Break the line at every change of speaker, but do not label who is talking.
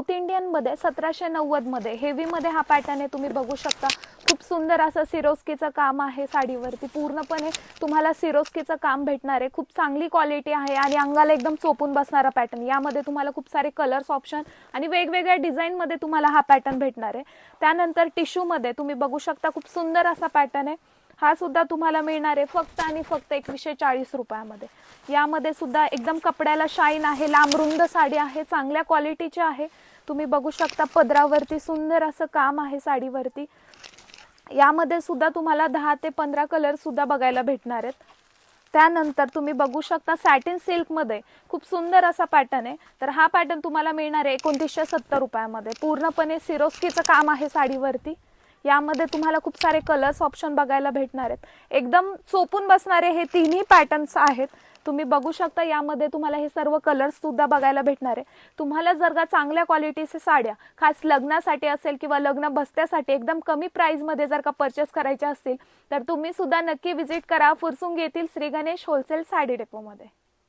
South Indian मध्ये 1790 मध्ये heavy मध्ये हा पॅटर्न आहे, तुम्ही बघू शकता। खूप सुंदर असं सिरोस्कीचं काम आहे साडीवरती, पूर्णपणे तुम्हाला सिरोस्कीचं काम भेटणार आहे। खूप चांगली क्वालिटी आहे आणि अंगाला एकदम चोपून बसणारा पॅटर्न। यामध्ये तुम्हाला खूप सारे कलर्स ऑप्शन आणि वेगवेगळ्या डिझाइन मध्ये तुम्हाला हा पॅटर्न भेटणार आहे। त्यानंतर टिश्यू मध्ये तुम्ही बघू शकता, खूप सुंदर असा पॅटर्न आहे। हा सुद्धा तुम्हाला मिळणार आहे फक्त आणि फक्त 2140 रुपयामध्ये। यामध्ये सुद्धा एकदम कपड्याला शाईन आहे, लांब रुंद साडी आहे, चांगल्या क्वालिटीची आहे। तुम्ही बघू शकता पदरावरती सुंदर असं काम आहे साडीवरती। यामध्ये सुद्धा तुम्हाला 10 ते 15 कलर सुद्धा बघायला भेटणार आहेत। त्यानंतर तुम्ही बघू शकता सॅटिन सिल्क मध्ये खूप सुंदर असा पॅटर्न आहे। तर हा पॅटर्न तुम्हाला मिळणार आहे 2970 रुपयामध्ये। पूर्णपणे सिरोस्कीचं काम आहे साडीवरती। यामध्ये तुम्हाला खूप सारे कलर्स ऑप्शन बघायला भेटणार आहेत। एकदम चोपून बसणारे हे तिन्ही पॅटर्न्स आहेत। तुम्ही बघू शकता यामध्ये तुम्हाला हे सर्व कलर्स सुद्धा बघायला भेटणार आहे। तुम्हाला जर का चांगल्या क्वालिटीच्या साड्या खास लग्नासाठी असेल किंवा लग्न बसत्यासाठी एकदम कमी प्राइस मध्ये जर का परचेस करायच्या असतील तर तुम्ही सुद्धा नक्की विजिट करा फुरसुंगी येथील श्री गणेश होलसेल साडी डेपो मध्ये।